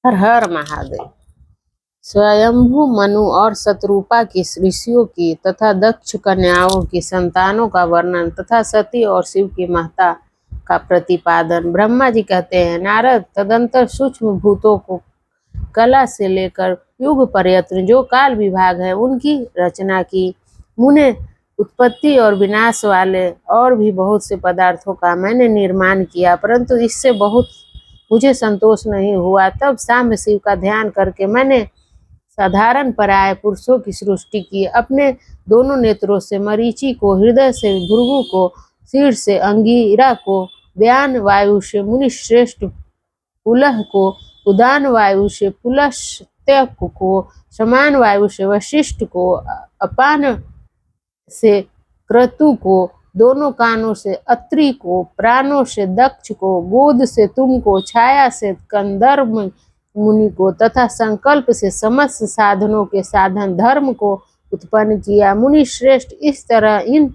हर हर महादेव। स्वयंभू मनु और शत्रुपा की ऋषियों की तथा दक्ष कन्याओं की संतानों का वर्णन तथा सती और शिव की महत्ता का प्रतिपादन। ब्रह्मा जी कहते हैं, नारद तदंतर सूक्ष्म भूतों को कला से लेकर युग पर्यंत जो काल विभाग है उनकी रचना की। मुने उत्पत्ति और विनाश वाले और भी बहुत से पदार्थों का मैंने निर्माण किया, परंतु इससे बहुत मुझे संतोष नहीं हुआ। तब सांब शिव का ध्यान करके मैंने साधारण पराय पुरुषों की सृष्टि की। अपने दोनों नेत्रों से मरीचि को, हृदय से भृगु को, सिर से अंगिरा को, व्यान वायु से मुनिश्रेष्ठ पुलह को, उदान वायु से पुलस्त्य को, समान वायु से वशिष्ठ को, अपान से क्रतु को, दोनों कानों से अत्रि को, प्राणों से दक्ष को, गोद से तुम को, छाया से कंदर्प मुनि को तथा संकल्प से समस्त साधनों के साधन धर्म को उत्पन्न किया। मुनि श्रेष्ठ, इस तरह इन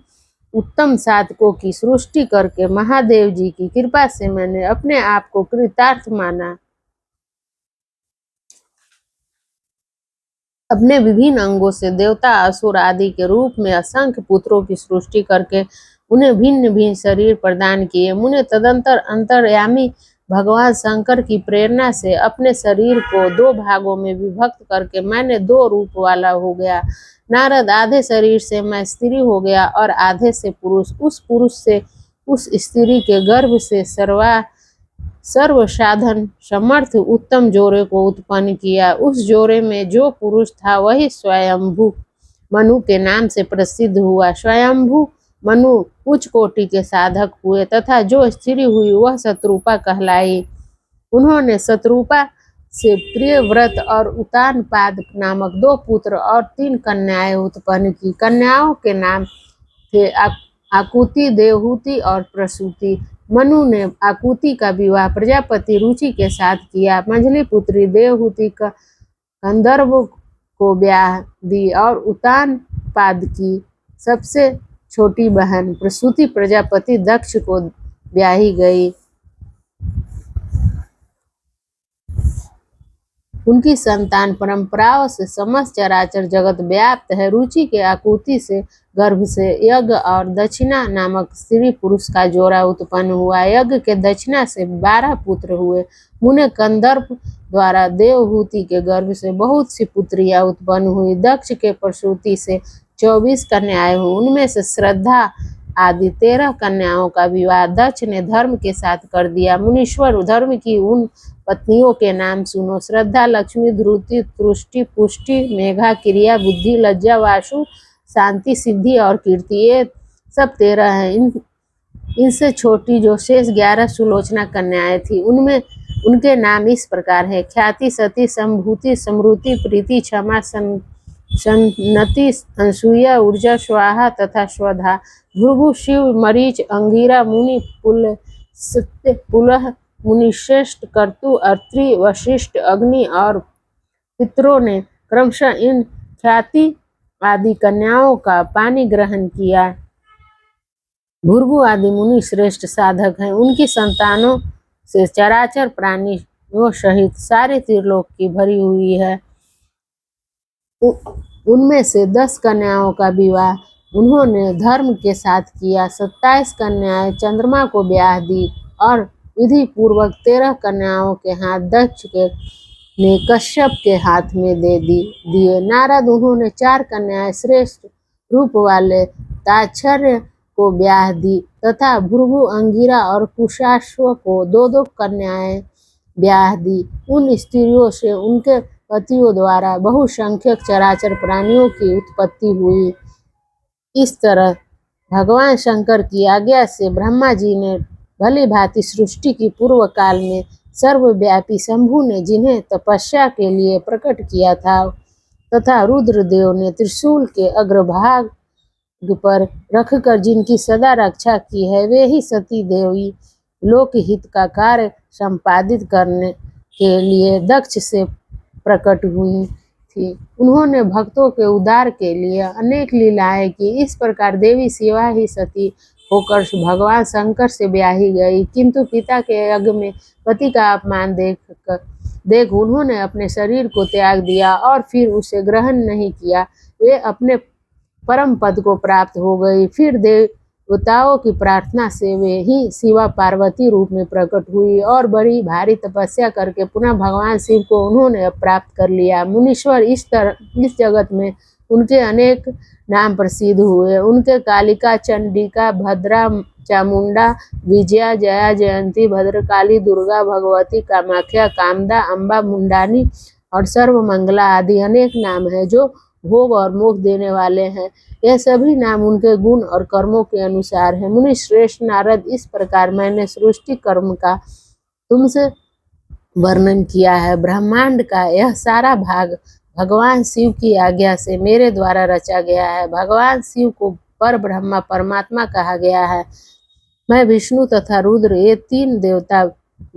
उत्तम साधकों की सृष्टि करके महादेव जी की कृपा से मैंने अपने आप को कृतार्थ माना। अपने विभिन्न अंगों से देवता, असुर आदि के रूप में असंख्य पुत्रों की सृष्टि करके उन्हें भिन्न भिन्न शरीर प्रदान किए। मुने तदंतर अंतर्यामी भगवान शंकर की प्रेरणा से अपने शरीर को 2 भागों में विभक्त करके मैंने 2 रूप वाला हो गया। नारद, आधे शरीर से मैं स्त्री हो गया और आधे से पुरुष। उस पुरुष से उस स्त्री के गर्भ से सर्व साधन समर्थ उत्तम जोड़े को उत्पन्न किया। उस जोड़े में जो पुरुष था वही स्वयंभू मनु के नाम से प्रसिद्ध हुआ। स्वयंभू मनु उच्च कोटि के साधक हुए तथा जो स्त्री हुई वह शत्रुपा कहलाई। उन्होंने शत्रुपा से प्रियव्रत और उतानपाद नामक 2 पुत्र और 3 कन्याएं उत्पन्न की। कन्याओं के नाम थे आकुति, देवहूति और प्रसूति। मनु ने आकुति का विवाह प्रजापति रुचि के साथ किया। मंझली पुत्री देवहूति का कंदर्प को ब्याह दी और उतानपाद की सबसे छोटी बहन प्रसूति प्रजापति दक्ष को ब्याही गई। उनकी संतान परंपराओं से समस्त चराचर जगत व्याप्त है। रुचि के आकुति से गर्भ से यज्ञ और दक्षिणा नामक स्त्री पुरुष का जोड़ा उत्पन्न हुआ। यज्ञ के दक्षिणा से 12 पुत्र हुए। मुने कंदर्प द्वारा देवहूति के गर्भ से बहुत सी पुत्रियां उत्पन्न हुई। दक्ष के प्रसूति से 24 कन्याएं हुई। उनमें से श्रद्धा आदि 13 कन्याओं का विवाह दक्ष ने धर्म के साथ कर दिया। मुनीश्वर, धर्म की उन पत्नियों के नाम सुनो: श्रद्धा, लक्ष्मी, ध्रुति, तुष्टि, पुष्टि, मेघा, क्रिया, बुद्धि, लज्जा, वासु, शांति, सिद्धि और कीर्ति। ये सब 13 हैं। इनसे छोटी जो शेष 11 सुलोचना कन्याएं थी उनमें उनके नाम इस प्रकार है: ख्याति, सती, संभूति, समृति, प्रीति, क्षमा, सन्नति, अनसूया, ऊर्जा, स्वाहा तथा स्वधा। भृगु, शिव, मरीच, अंगिरा, मुनि, पुलस्त्य, पुलह, मुनिश्रेष्ठ, कर्तु, अत्रि, वशिष्ठ, अग्नि और पितरों ने क्रमशः इन ख्याति आदि कन्याओं का पानी ग्रहण किया। भृगु आदि मुनि श्रेष्ठ साधक हैं। उनकी संतानों से चराचर प्राणियों सहित सारे त्रिलोक की भरी हुई है। उनमें से 10 कन्याओं का विवाह उन्होंने धर्म के साथ किया। 27 कन्याएं चंद्रमा को ब्याह दी और विधि पूर्वक 13 कन्याओं के हाथ दक्ष ने कश्यप के हाथ में दे दिए। नारद, उन्होंने 4 कन्याएं श्रेष्ठ रूप वाले ताच्छर्य को ब्याह दी तथा भृगु, अंगिरा और कुशाश्व को 2-2 कन्याएं ब्याह दी। उन स्त्रियों से उनके पतियों द्वारा बहुसंख्यक चराचर प्राणियों की उत्पत्ति हुई। इस तरह भगवान शंकर की आज्ञा से ब्रह्मा जी ने भली भांति सृष्टि की पूर्व काल में सर्वव्यापी शंभु ने जिन्हें तपस्या के लिए प्रकट किया था तथा रुद्रदेव ने त्रिशूल के अग्रभाग पर रखकर जिनकी सदा रक्षा की है, वे ही सती देवी लोकहित का कार्य संपादित करने के लिए दक्ष से प्रकट हुई थी। उन्होंने भक्तों के उद्धार के लिए अनेक लीलाएं की। इस प्रकार देवी शिवा ही सती होकर भगवान शंकर से ब्याही गई, किंतु पिता के यज्ञ में पति का अपमान देखकर देख उन्होंने अपने शरीर को त्याग दिया और फिर उसे ग्रहण नहीं किया, वे अपने परम पद को प्राप्त हो गई। फिर देवताओं की प्रार्थना से वे ही शिवा पार्वती रूप में प्रकट हुई और बड़ी भारी तपस्या करके पुनः भगवान शिव को उन्होंने प्राप्त कर लिया। मुनीश्वर इस जगत में उनके अनेक नाम प्रसिद्ध हुए। उनके कालिका, चंडिका, भद्रा, चामुंडा, विजया, जया, जयंती, भद्रकाली, दुर्गा, भगवती, कामाख्या, कामदा, अम्बा, मुंडानी और सर्वमंगला आदि अनेक नाम हैं जो भोग और मोक्ष देने वाले हैं। यह सभी नाम उनके गुण और कर्मों के अनुसार है। मुनि श्रेष्ठ नारद, इस प्रकार मैंने सृष्टि कर्म का तुमसे वर्णन किया है। ब्रह्मांड का यह सारा भाग भगवान शिव की आज्ञा से मेरे द्वारा रचा गया है। भगवान शिव को पर ब्रह्मा परमात्मा कहा गया है। मैं विष्णु तथा रुद्र ये तीन देवता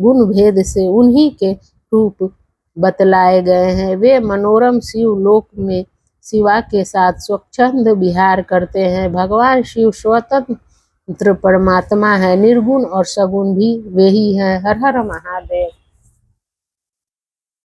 गुण भेद से उन्हीं के रूप बतलाए गए हैं। वे मनोरम शिव लोक में शिवा के साथ स्वच्छंद विहार करते हैं। भगवान शिव स्वतंत्र परमात्मा है, निर्गुण और सगुण भी वे ही है। हर हर महादेव।